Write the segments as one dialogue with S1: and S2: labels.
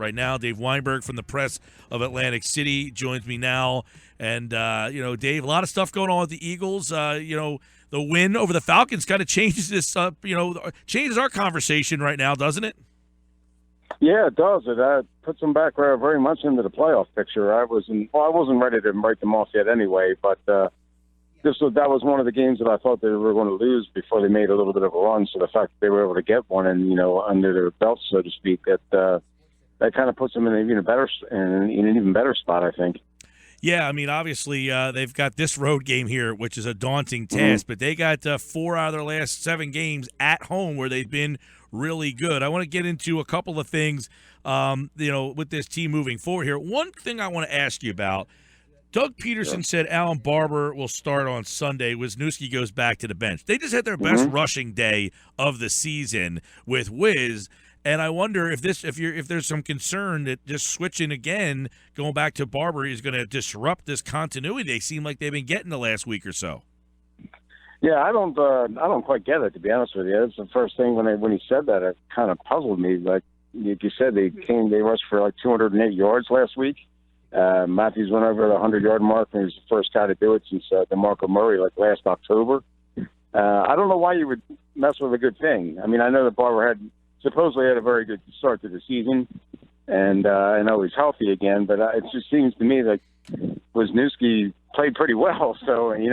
S1: right now. Dave Weinberg from the Press of Atlantic City joins me now. And, Dave, a lot of stuff going on with the Eagles. The win over the Falcons kind of changes this, changes our conversation right now, doesn't it?
S2: Yeah, it does. It puts them back very much into the playoff picture. I wasn't ready to write them off yet anyway, but that was one of the games that I thought they were going to lose before they made a little bit of a run. So the fact that they were able to get one and under their belt, so to speak, that kind of puts them in an even better spot, I think.
S1: Yeah, I mean, obviously they've got this road game here, which is a daunting task, but they got 4 out of their last 7 games at home where they've been really good. I want to get into a couple of things, with this team moving forward here. One thing I want to ask you about, Doug Peterson said Alan Barbre will start on Sunday. Wisniewski goes back to the bench. They just had their best rushing day of the season with Wiz. And I wonder if there's some concern that just switching again, going back to Barbre, is going to disrupt this continuity they seem like they've been getting the last week or so.
S2: Yeah, I don't quite get it, to be honest with you. It's the first thing when he said that, it kind of puzzled me. Like you said, they rushed for like 208 yards last week. Matthews went over the 100-yard mark, and he was the first guy to do it since DeMarco Murray last October. I don't know why you would mess with a good thing. I mean, I know that Barbre supposedly had a very good start to the season, and I know he's healthy again, but it just seems to me like Wisniewski played pretty well, so, and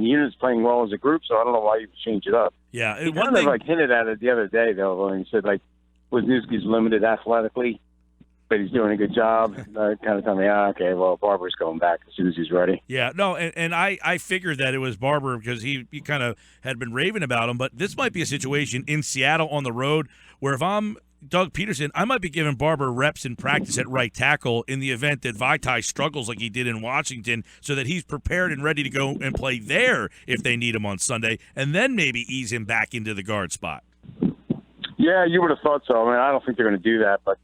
S2: Unit's playing well as a group, so I don't know why you would change it up.
S1: Yeah.
S2: He kind of hinted at it the other day, though, when he said, Wisniewski's limited athletically, but he's doing a good job. Kind of tell me, okay, well, Barbre's going back as soon as he's ready.
S1: Yeah, no, and I figured that it was Barbre because he kind of had been raving about him, but this might be a situation in Seattle on the road where if I'm Doug Peterson, I might be giving Barbre reps in practice at right tackle in the event that Vaitai struggles like he did in Washington, so that he's prepared and ready to go and play there if they need him on Sunday, and then maybe ease him back into the guard spot.
S2: Yeah, you would have thought so. I mean, I don't think they're going to do that, but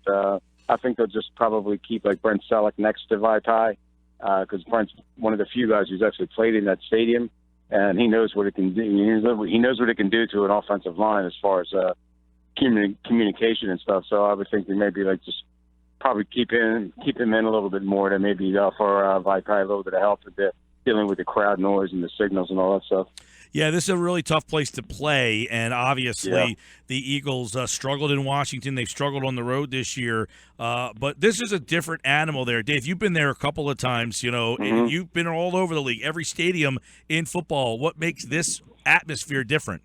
S2: I think they'll just probably keep Brent Selleck next to Vaitai because Brent's one of the few guys who's actually played in that stadium, and he knows what it can do. He knows what it can do to an offensive line as far as communication and stuff. So I would think they maybe just probably keep him in a little bit more to maybe offer Vaitai a little bit of help with dealing with the crowd noise and the signals and all that stuff.
S1: Yeah, this is a really tough place to play, and obviously the Eagles struggled in Washington. They've struggled on the road this year, but this is a different animal there. Dave, you've been there a couple of times, and you've been all over the league, every stadium in football. What makes this atmosphere different?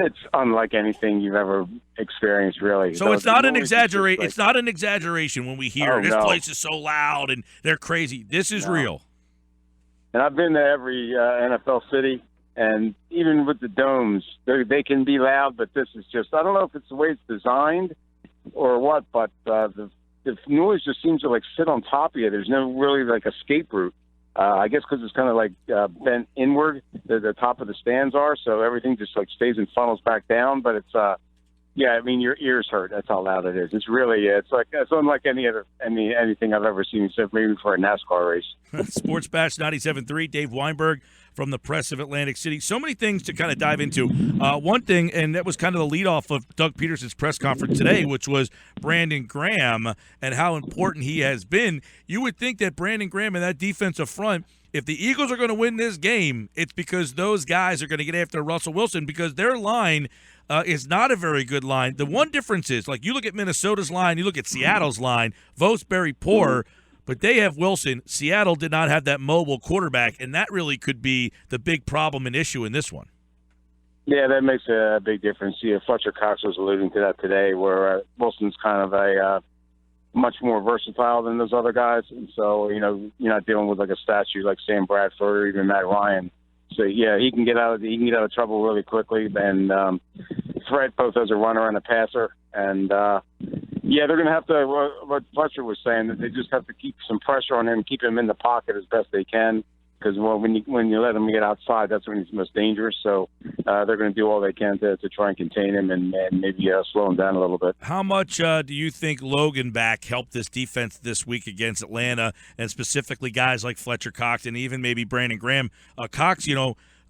S2: It's unlike anything you've ever experienced, really.
S1: So it's not an exaggeration. It's not an exaggeration when we hear this place is so loud and they're crazy. This is real.
S2: And I've been to every NFL city, and even with the domes, they can be loud, but this is just, I don't know if it's the way it's designed or what, but the noise just seems to sit on top of you. There's no really escape route. I guess because it's kind of bent inward, the top of the stands are, so everything just stays and funnels back down. But it's, your ears hurt. That's how loud it is. It's really, it's unlike anything I've ever seen, except maybe for a NASCAR race.
S1: Sports Bash 97.3, Dave Weinberg from the Press of Atlantic City. So many things to kind of dive into. One thing, and that was kind of the leadoff of Doug Peterson's press conference today, which was Brandon Graham and how important he has been. You would think that Brandon Graham and that defensive front, if the Eagles are going to win this game, it's because those guys are going to get after Russell Wilson, because their line is not a very good line. The one difference is, you look at Minnesota's line, you look at Seattle's line, Vos very poor, but they have Wilson. Seattle did not have that mobile quarterback, and that really could be the big problem and issue in this one.
S2: Yeah, that makes a big difference. Fletcher Cox was alluding to that today, where Wilson's kind of a much more versatile than those other guys, and so you're not dealing with a statue like Sam Bradford or even Matt Ryan. So yeah, he can get out of trouble really quickly. And Fred both as a runner and a passer, and they're going to have to. What Fletcher was saying, that they just have to keep some pressure on him, keep him in the pocket as best they can. Because when you let him get outside, that's when he's most dangerous. So they're going to do all they can to try and contain him and maybe slow him down a little bit.
S1: How much do you think Logan back helped this defense this week against Atlanta, and specifically guys like Fletcher Cox and even maybe Brandon Graham? Cox,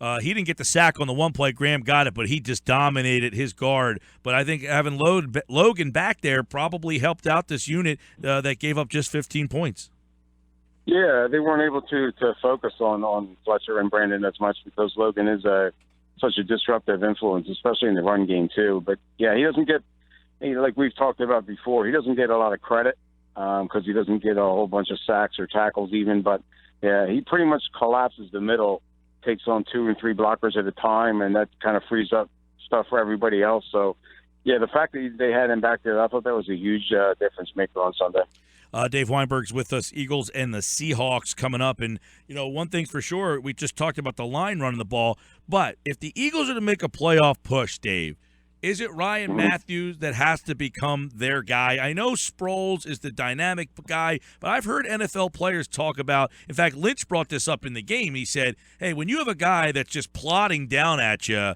S1: He didn't get the sack on the one play. Graham got it, but he just dominated his guard. But I think having Logan back there probably helped out this unit that gave up just 15 points.
S2: Yeah, they weren't able to focus on Fletcher and Brandon as much because Logan is such a disruptive influence, especially in the run game too. But yeah, he doesn't get, like we've talked about before, he doesn't get a lot of credit because he doesn't get a whole bunch of sacks or tackles even. But yeah, he pretty much collapses the middle, takes on 2 and 3 blockers at a time, and that kind of frees up stuff for everybody else. So yeah, the fact that they had him back there, I thought that was a huge difference maker on Sunday.
S1: Dave Weinberg's with us. Eagles and the Seahawks coming up. And, one thing's for sure, we just talked about the line running the ball. But if the Eagles are to make a playoff push, Dave, is it Ryan Matthews that has to become their guy? I know Sproles is the dynamic guy, but I've heard NFL players talk about, in fact, Lynch brought this up in the game. He said, hey, when you have a guy that's just plodding down at you,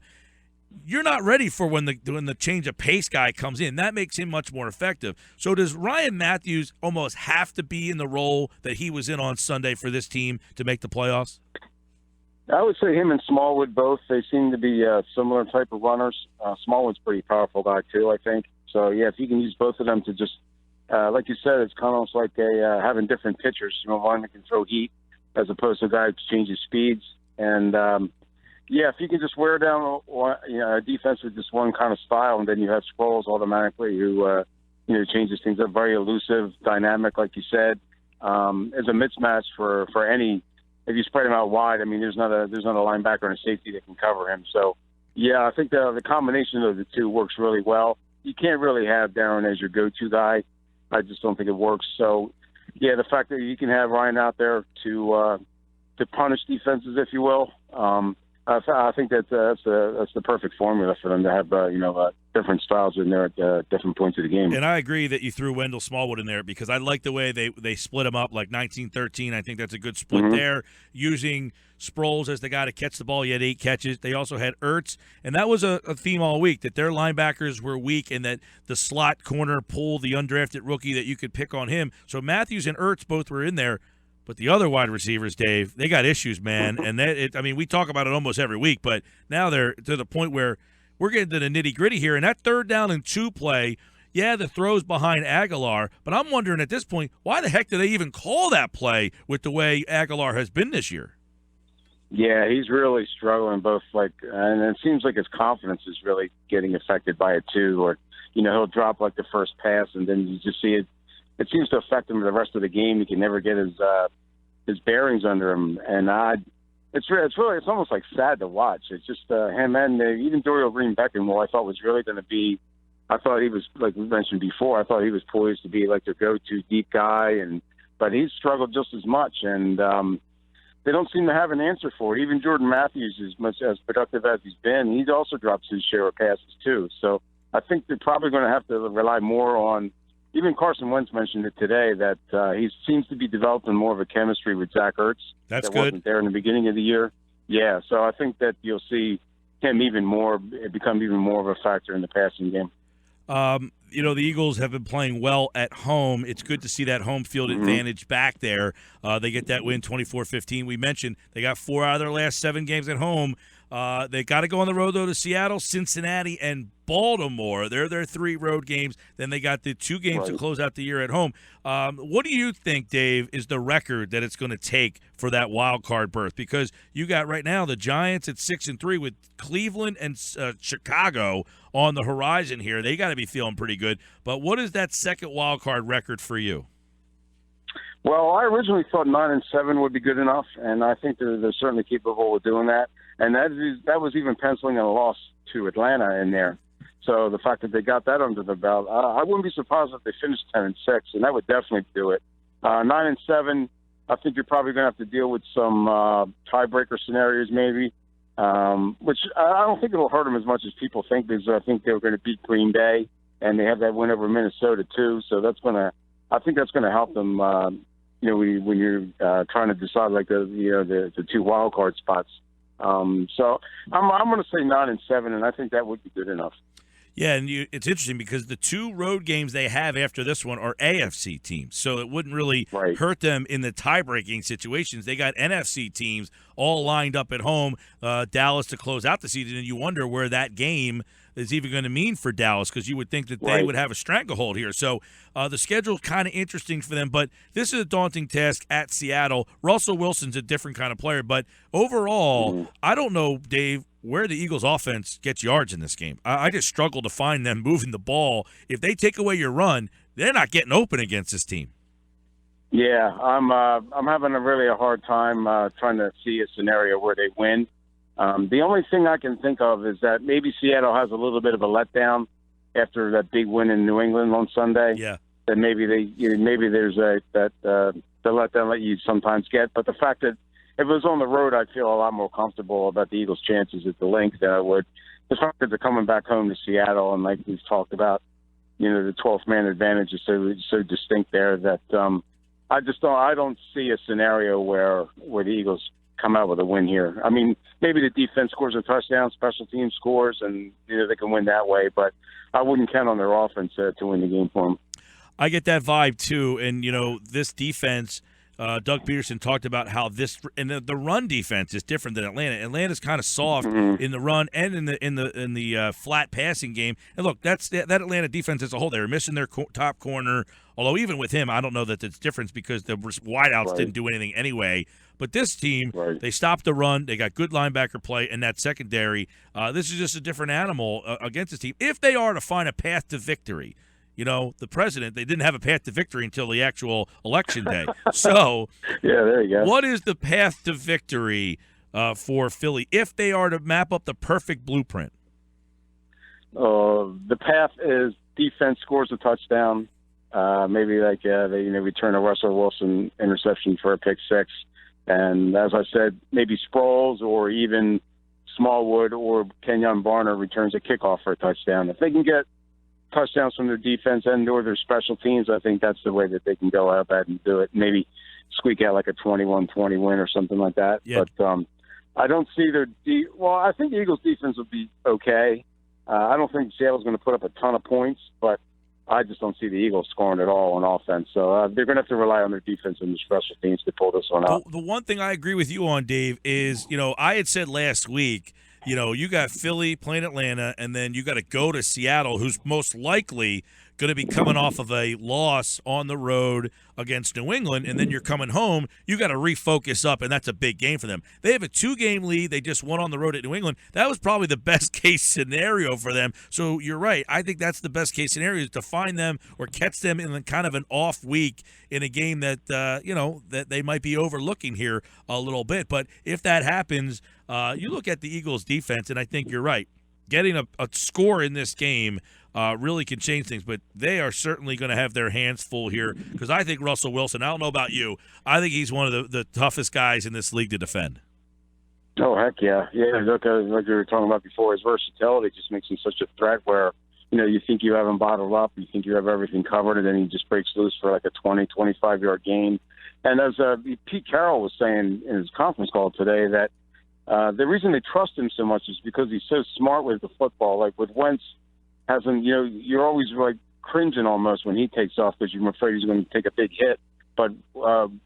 S1: you're not ready for when the change of pace guy comes in. That makes him much more effective. So does Ryan Matthews almost have to be in the role that he was in on Sunday for this team to make the playoffs?
S2: I would say him and Smallwood both. They seem to be similar type of runners. Smallwood's a pretty powerful guy too, I think. So yeah, if you can use both of them to just, like you said, it's kind of almost like having different pitchers. One that can throw heat as opposed to a guy who changes speeds. And yeah, if you can just wear down a defense with just one kind of style, and then you have Sproles automatically who changes things up, very elusive, dynamic, like you said. As a mismatch for any. If you spread him out wide, I mean, there's not a linebacker and a safety that can cover him. So, yeah, I think the combination of the two works really well. You can't really have Darren as your go-to guy. I just don't think it works. So, yeah, the fact that you can have Ryan out there to punish defenses, if you will, I think that's the perfect formula for them to have different styles in there at different points of the game.
S1: And I agree that you threw Wendell Smallwood in there because I like the way they split him up like 19-13. I think that's a good split there. Using Sproles as the guy to catch the ball, he had 8 catches. They also had Ertz, and that was a theme all week that their linebackers were weak and that the slot corner pulled the undrafted rookie that you could pick on him. So Matthews and Ertz both were in there. But the other wide receivers, Dave, they got issues, man. And we talk about it almost every week, but now they're to the point where we're getting to the nitty-gritty here. And that 3rd down and 2 play, yeah, the throw's behind Aguilar. But I'm wondering at this point, why the heck do they even call that play with the way Aguilar has been this year?
S2: Yeah, he's really struggling and it seems like his confidence is really getting affected by it too. Or, he'll drop like the first pass and then you just see it. It seems to affect him the rest of the game. He can never get his bearings under him, and it's almost like sad to watch. It's just him and even Dorial Green-Beckham, who I thought was really going to be. I thought he was, like we mentioned before, I thought he was poised to be like their go-to deep guy, but he's struggled just as much, and they don't seem to have an answer for it. Even Jordan Matthews, as much as productive as he's been, he's also dropped his share of passes too. So I think they're probably going to have to rely more on. Even Carson Wentz mentioned it today that he seems to be developing more of a chemistry with Zach Ertz.
S1: That's
S2: that
S1: good.
S2: Wasn't there in the beginning of the year. Yeah, so I think that you'll see him become even more of a factor in the passing game.
S1: The Eagles have been playing well at home. It's good to see that home field advantage back there. They get that win 24-15. We mentioned they got 4 out of their last 7 games at home. They got to go on the road, though, to Seattle, Cincinnati, and Baltimore. They're their 3 road games. Then they got the 2 games to close out the year at home. What do you think, Dave, is the record that it's going to take for that wild card berth? Because you got right now the Giants at 6-3 with Cleveland and Chicago on the horizon here. They got to be feeling pretty good. But what is that second wild card record for you?
S2: Well, I originally thought 9-7 would be good enough, and I think they're certainly capable of doing that. And that was even penciling in a loss to Atlanta in there. So the fact that they got that under the belt, I wouldn't be surprised if they finished 10-6, and that would definitely do it. 9-7, I think you're probably going to have to deal with some tiebreaker scenarios maybe, which I don't think it'll hurt them as much as people think, because I think they were going to beat Green Bay, and they have that win over Minnesota too. So I think that's going to help them. When you're trying to decide like the 2 wild card spots. So I'm going to say 9-7, and I think that would be good enough.
S1: Yeah, and it's interesting because the two road games they have after this one are AFC teams, so it wouldn't really hurt them in the tie-breaking situations. They got NFC teams all lined up at home, Dallas to close out the season, and you wonder where that game is even going to mean for Dallas, because you would think that they would have a stranglehold here. So the schedule's kind of interesting for them, but this is a daunting task at Seattle. Russell Wilson's a different kind of player, but overall, I don't know, Dave, where the Eagles' offense gets yards in this game. I just struggle to find them moving the ball. If they take away your run, they're not getting open against this team.
S2: Yeah, I'm having a hard time trying to see a scenario where they win. The only thing I can think of is that maybe Seattle has a little bit of a letdown after that big win in New England on Sunday.
S1: Yeah,
S2: that maybe there's the letdown that you sometimes get. But the fact that if it was on the road, I'd feel a lot more comfortable about the Eagles' chances at the link than I would. The fact that they're coming back home to Seattle, and like we've talked about, the 12th man advantage is so distinct there that I don't see a scenario where the Eagles come out with a win here. I mean, maybe the defense scores a touchdown, special team scores, and they can win that way. But I wouldn't count on their offense to win the game for them.
S1: I get that vibe too, and this defense. Doug Peterson talked about how the run defense is different than Atlanta. Atlanta's kind of soft in the run and in the flat passing game. And look, that Atlanta defense as a whole, they were missing their top corner. Although even with him, I don't know that there's difference because the wideouts didn't do anything anyway. But this team, they stopped the run. They got good linebacker play, and that secondary. This is just a different animal against this team. If they are to find a path to victory. The president, they didn't have a path to victory until the actual election day. So,
S2: yeah, there you go.
S1: What is the path to victory for Philly if they are to map up the perfect blueprint?
S2: The path is defense scores a touchdown. Maybe they return a Russell Wilson interception for a pick six. And as I said, maybe Sproles or even Smallwood or Kenyon Barner returns a kickoff for a touchdown. If they can get touchdowns from their defense and or their special teams, I think that's the way that they can go out there and do it. Maybe squeak out like a 21-20 win or something like that. Yeah. But I don't see I think the Eagles' defense will be okay. I don't think Seattle's going to put up a ton of points, but I just don't see the Eagles scoring at all on offense. So they're going to have to rely on their defense and their special teams to pull this one out.
S1: The one thing I agree with you on, Dave, is, I had said last week, you got Philly playing Atlanta, and then you got to go to Seattle, who's most likely going to be coming off of a loss on the road against New England, and then you're coming home. You got to refocus up, and that's a big game for them. They have a 2-game lead. They just won on the road at New England. That was probably the best-case scenario for them. So you're right. I think that's the best-case scenario, is to find them or catch them in kind of an off week in a game that, that they might be overlooking here a little bit. But if that happens, you look at the Eagles' defense, and I think you're right. Getting a score in this game really can change things, but they are certainly going to have their hands full here, because I think Russell Wilson, I don't know about you, I think he's one of the toughest guys in this league to defend.
S2: Oh, heck yeah. Yeah, look, like we were talking about before, his versatility just makes him such a threat where, you think you have him bottled up, you think you have everything covered, and then he just breaks loose for like a 20, 25-yard gain. And as Pete Carroll was saying in his conference call today, that the reason they trust him so much is because he's so smart with the football. Like with Wentz, you're always like cringing almost when he takes off because you're afraid he's going to take a big hit. But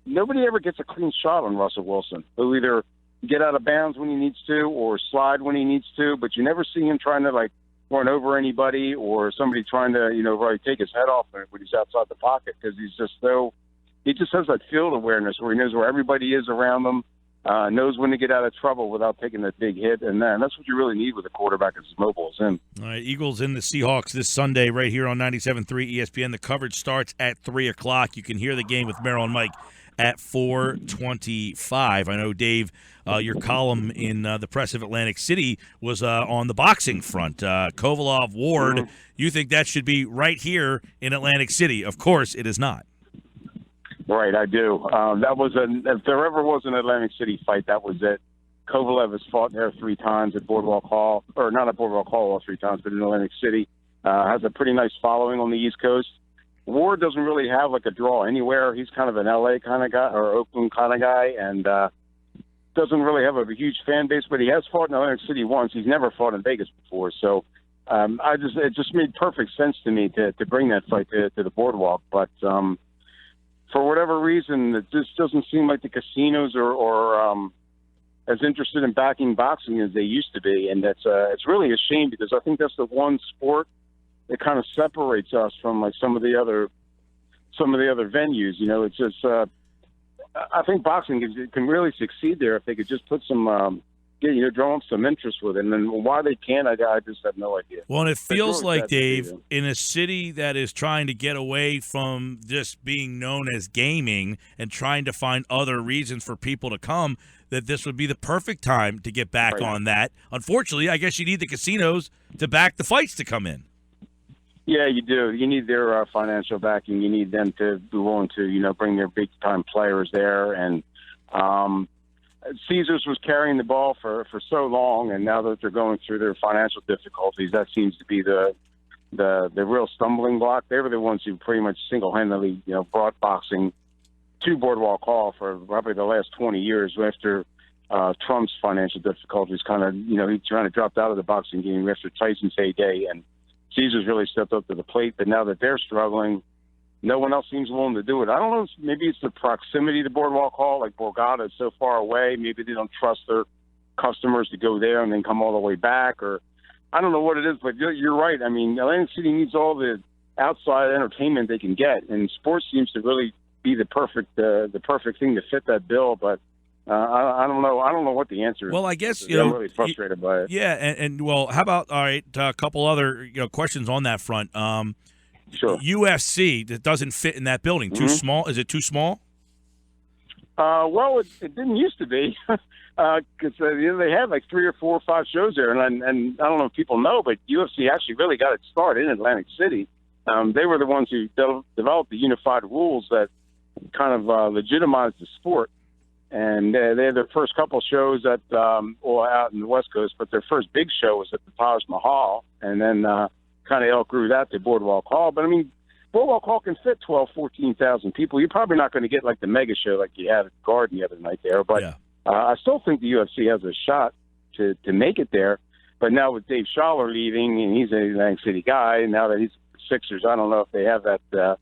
S2: nobody ever gets a clean shot on Russell Wilson. He'll either get out of bounds when he needs to or slide when he needs to, but you never see him trying to like run over anybody or somebody trying to, really take his head off when he's outside the pocket, because he just has that field awareness where he knows where everybody is around him. Knows when to get out of trouble without taking that big hit, and that's what you really need with a quarterback as mobile as him.
S1: All right, Eagles in the Seahawks this Sunday right here on 97.3 ESPN. The coverage starts at 3 o'clock. You can hear the game with Merrill and Mike at 4:25. I know, Dave, your column in the Press of Atlantic City was on the boxing front. Kovalov Ward, you think that should be right here in Atlantic City. Of course, it is not.
S2: Right, I do. That was if there ever was an Atlantic City fight, that was it. Kovalev has fought there 3 times at Boardwalk Hall, or not at Boardwalk Hall all 3 times, but in Atlantic City. Has a pretty nice following on the East Coast. Ward doesn't really have like a draw anywhere. He's kind of an LA kind of guy or Oakland kind of guy, and doesn't really have a huge fan base, but he has fought in Atlantic City once. He's never fought in Vegas before, so it just made perfect sense to me to bring that fight to the boardwalk. But for whatever reason, it just doesn't seem like the casinos are as interested in backing boxing as they used to be, and it's really a shame because I think that's the one sport that kind of separates us from like some of the other venues. You know, it's just I think boxing can really succeed there if they could just put some draw up some interest with it. And then why they can't, I just have no idea.
S1: Well, and it feels
S2: really
S1: like, Dave, in a city that is trying to get away from just being known as gaming and trying to find other reasons for people to come, that this would be the perfect time to get back on that. Unfortunately, I guess you need the casinos to back the fights to come in.
S2: Yeah, you do. You need their financial backing. You need them to be willing to, bring their big-time players there. And Caesars was carrying the ball for so long, and now that they're going through their financial difficulties, that seems to be the real stumbling block. They were the ones who pretty much single-handedly, brought boxing to Boardwalk Hall for probably the last 20 years after Trump's financial difficulties kind of, he kind of dropped out of the boxing game after Tyson's heyday, and Caesars really stepped up to the plate. But now that they're struggling, no one else seems willing to do it. I don't know. Maybe it's the proximity to Boardwalk Hall. Like Borgata is so far away. Maybe they don't trust their customers to go there and then come all the way back. Or I don't know what it is. But you're right. I mean, Atlantic City needs all the outside entertainment they can get, and sports seems to really be the perfect thing to fit that bill. But I don't know. I don't know what the answer is.
S1: Well, I guess
S2: I'm really frustrated by it.
S1: Yeah, and well, how about a couple other questions on that front.
S2: Sure.
S1: UFC that doesn't fit in that building. Too small? Is it too small?
S2: Well, it didn't used to be because they had like 3 or 4 or 5 shows there, and I don't know if people know, but UFC actually really got its start in Atlantic City. They were the ones who developed the unified rules that kind of legitimized the sport. And they had their first couple shows out in the West Coast, but their first big show was at the Taj Mahal, and then kind of outgrew that to Boardwalk Hall. But, I mean, Boardwalk Hall can fit 12,000, 14,000 people. You're probably not going to get like the mega show like you had at the Garden the other night there. But I still think the UFC has a shot to make it there. But now with Dave Schaller leaving, and he's a Atlantic City guy, and now that he's Sixers, I don't know if they have that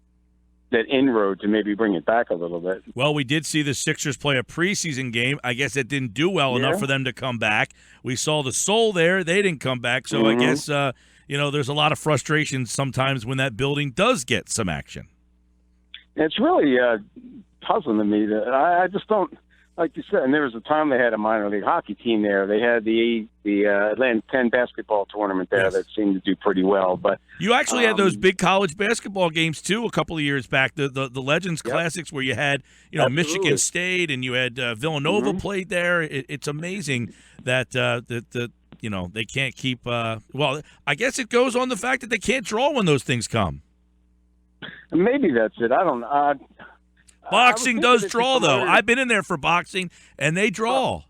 S2: inroad to maybe bring it back a little bit.
S1: Well, we did see the Sixers play a preseason game. I guess it didn't do well enough for them to come back. We saw the Soul there. They didn't come back. So I guess, there's a lot of frustration sometimes when that building does get some action. It's
S2: really puzzling to me. I just don't, like you said, and there was a time they had a minor league hockey team there. They had the Atlanta 10 basketball tournament there that seemed to do pretty well. But
S1: you actually had those big college basketball games too a couple of years back. The Legends Classics where you had Michigan State and you had Villanova played there. It's amazing that they can't keep. Well, I guess it goes on the fact that they can't draw when those things come.
S2: Maybe that's it. I don't know.
S1: Boxing does draw, though. I've been in there for boxing, and they draw.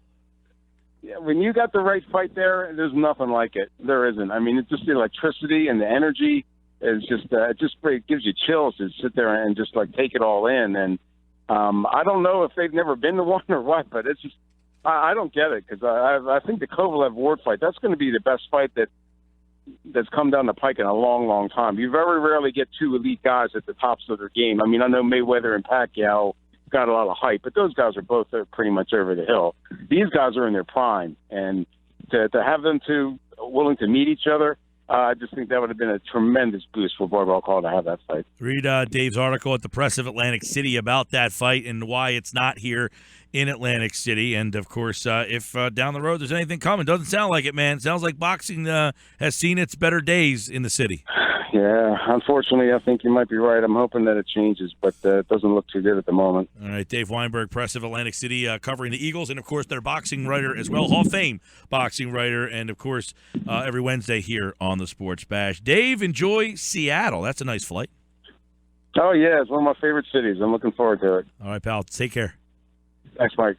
S2: Yeah, when you got the right fight there, there's nothing like it. There isn't. I mean, it's just the electricity and the energy is just it gives you chills to sit there and just like take it all in. And I don't know if they've never been to one or what, but it's just I don't get it because I think the Kovalev Ward fight, that's going to be the best fight that's come down the pike in a long, long time. You very rarely get 2 elite guys at the tops of their game. I mean, I know Mayweather and Pacquiao got a lot of hype, but those guys are both pretty much over the hill. These guys are in their prime, and to have them willing to meet each other, I just think that would have been a tremendous boost for Boardwalk Hall to have that fight.
S1: Read Dave's article at the Press of Atlantic City about that fight and why it's not here in Atlantic City. And, of course, if down the road there's anything coming, doesn't sound like it, man. Sounds like boxing has seen its better days in the city.
S2: Yeah, unfortunately, I think you might be right. I'm hoping that it changes, but it doesn't look too good at the moment.
S1: All right, Dave Weinberg, Press of Atlantic City, covering the Eagles, and, of course, their boxing writer as well, Hall of Fame boxing writer, and, of course, every Wednesday here on the Sports Bash. Dave, enjoy Seattle. That's a nice flight.
S2: Oh, yeah, it's one of my favorite cities. I'm looking forward to it.
S1: All right, pal. Take care.
S2: Thanks, Mike.